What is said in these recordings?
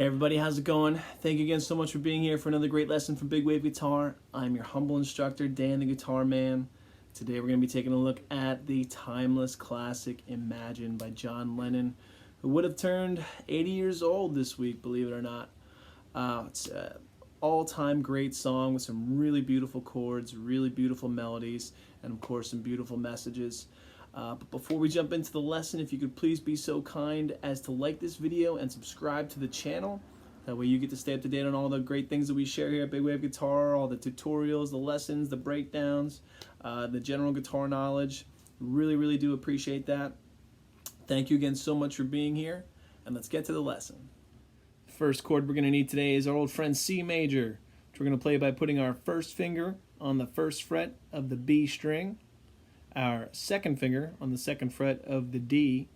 everybody, how's it going? Thank you again so much for being here for another great lesson from Big Wave Guitar. I'm your humble instructor, Dan the Guitar Man. Today we're going to be taking a look at the timeless classic Imagine by John Lennon, who would have turned 80 years old this week, believe it or not. It's an all-time great song with some really beautiful chords, really beautiful melodies, and of course some beautiful messages. But before we jump into the lesson, if you could please be so kind as to like this video and subscribe to the channel. That way you get to stay up to date on all the great things that we share here at Big Wave Guitar, all the tutorials, the lessons, the breakdowns, the general guitar knowledge. Really do appreciate that. Thank you again so much for being here, and let's get to the lesson. First chord we're going to need today is our old friend C major, which we're going to play by putting our first finger on the first fret of the B string, our second finger on the second fret of the D,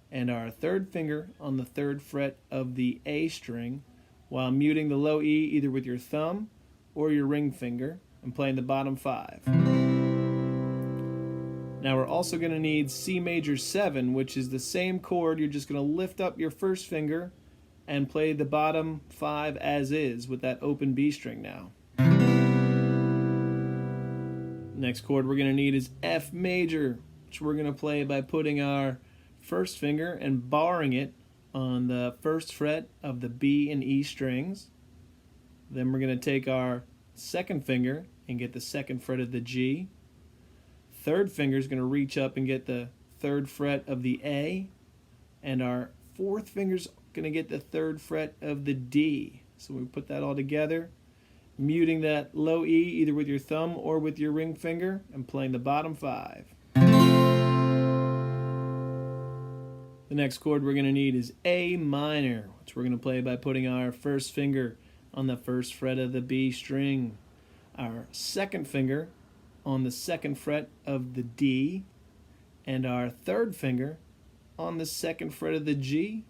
and our third finger on the third fret of the A string, while muting the low E either with your thumb or your ring finger and playing the bottom 5. Now we're also going to need C major 7, which is the same chord. You're just going to lift up your first finger and play the bottom 5 as is with that open B string now. Next chord we're going to need is F major, which we're going to play by putting our first finger and barring it on the first fret of the B and E strings. Then we're going to take our second finger and get the second fret of the G. Third finger is going to reach up and get the third fret of the A. And our fourth finger is going to get the third fret of the D. So we put that all together, muting that low E either with your thumb or with your ring finger and playing the bottom 5. The next chord we're going to need is A minor, which we're going to play by putting our first finger on the first fret of the B string, our second finger on the second fret of the D, and our third finger on the second fret of the G,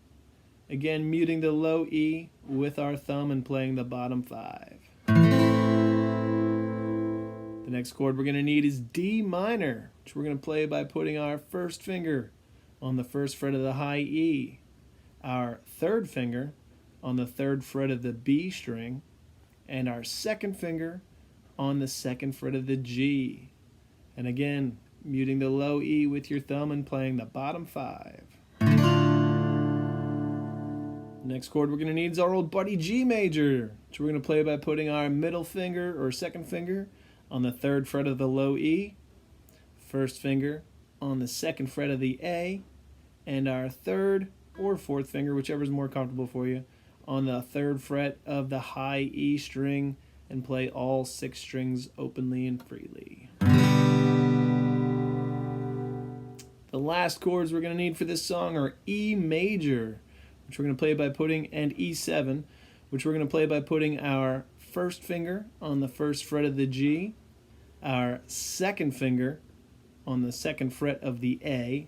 again muting the low E with our thumb and playing the bottom 5. The next chord we're going to need is D minor, which we're going to play by putting our first finger on the first fret of the high E, our third finger on the third fret of the B string, and our second finger on the second fret of the G. And again, muting the low E with your thumb and playing the bottom 5. The next chord we're going to need is our old buddy G major, which we're going to play by putting our middle finger or second finger on the third fret of the low E, first finger on the second fret of the A, and our third or fourth finger, whichever is more comfortable for you, on the third fret of the high E string, and play all 6 strings openly and freely. The last chords we're going to need for this song are E major, which we're going to play by putting, and E7, which we're going to play by putting our first finger on the first fret of the G, our second finger on the second fret of the A,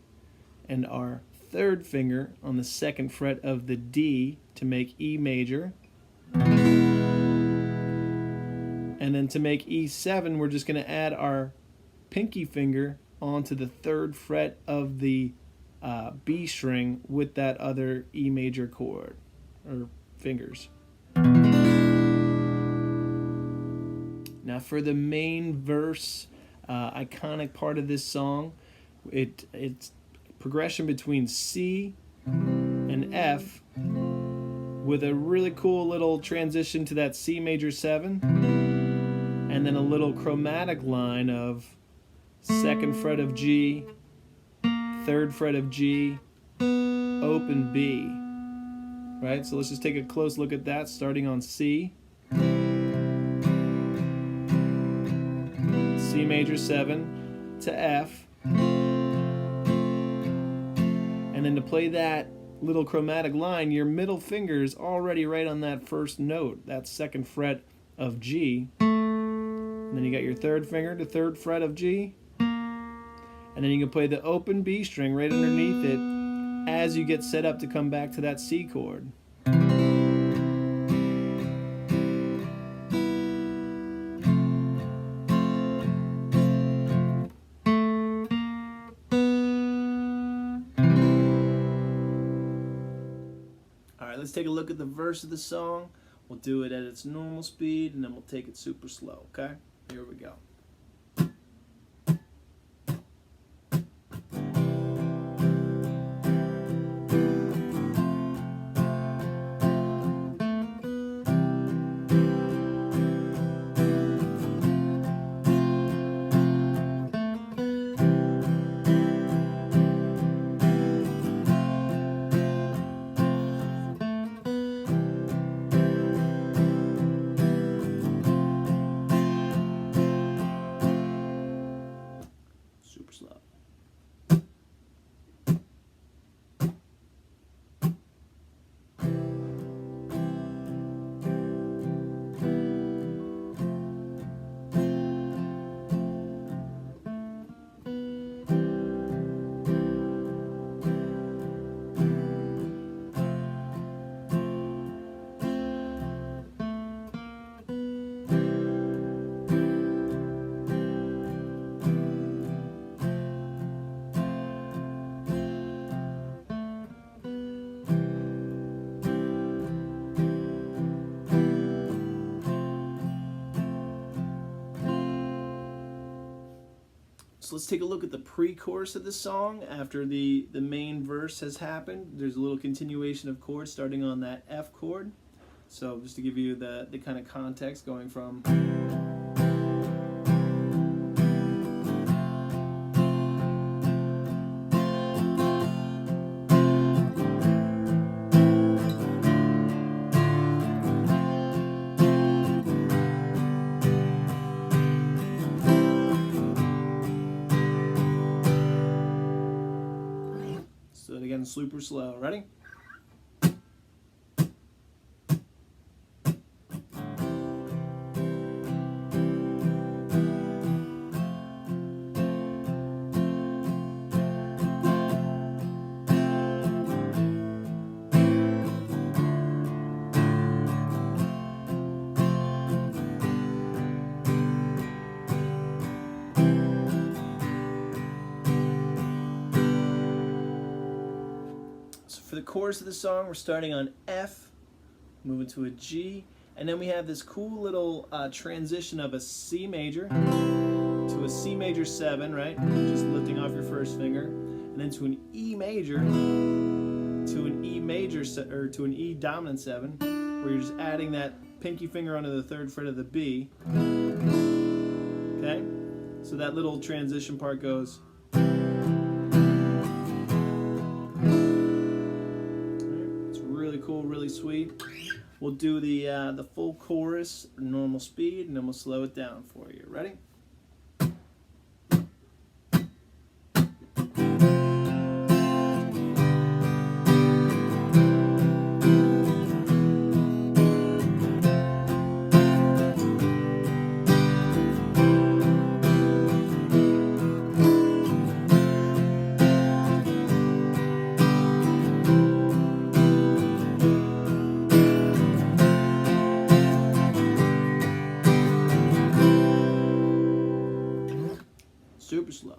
and our third finger on the second fret of the D to make E major. And then to make E7, we're just going to add our pinky finger onto the third fret of the B string with that other E major chord, or fingers. Now for the main verse, iconic part of this song, it's progression between C and F with a really cool little transition to that C major 7, and then a little chromatic line of second fret of G, third fret of G, open B. Right, so let's just take a close look at that, starting on C. C major 7 to F, and then to play that little chromatic line, your middle finger is already right on that first note, that second fret of G. And then you got your third finger to third fret of G, and then you can play the open B string right underneath it as you get set up to come back to that C chord. let's take a look at the verse of the song. We'll do it at its normal speed, and then we'll take it super slow, okay? Here we go. Super slow. So let's take a look at the pre-chorus of the song. After the main verse has happened, there's a little continuation of chords starting on that F chord. So just to give you the kind of context, going from so again, super slow. Ready? So for the chorus of the song, we're starting on F, moving to a G, and then we have this cool little transition of a C major to a C major 7, right? Just lifting off your first finger, and then to an E major, to an E major, or to an E dominant 7, where you're just adding that pinky finger onto the 3rd fret of the B. Okay? So that little transition part goes. Cool, really sweet. We'll do the full chorus, normal speed, and then we'll slow it down for you. Ready? Super slow.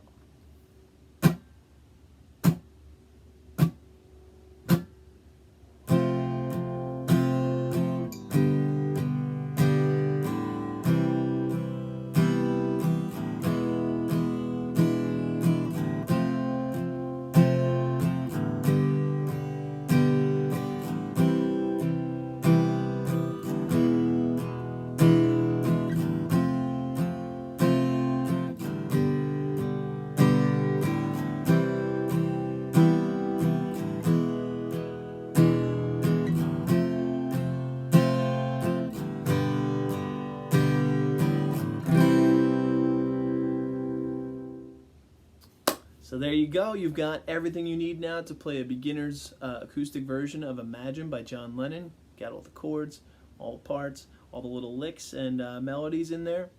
So there you go. You've got everything you need now to play a beginner's acoustic version of Imagine by John Lennon. Got all the chords, all the parts, all the little licks and melodies in there.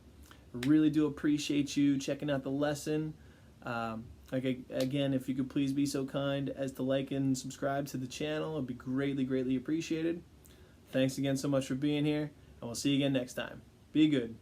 I really do appreciate you checking out the lesson. Again, if you could please be so kind as to like and subscribe to the channel, it would be greatly, greatly appreciated. Thanks again so much for being here, and we'll see you again next time. Be good.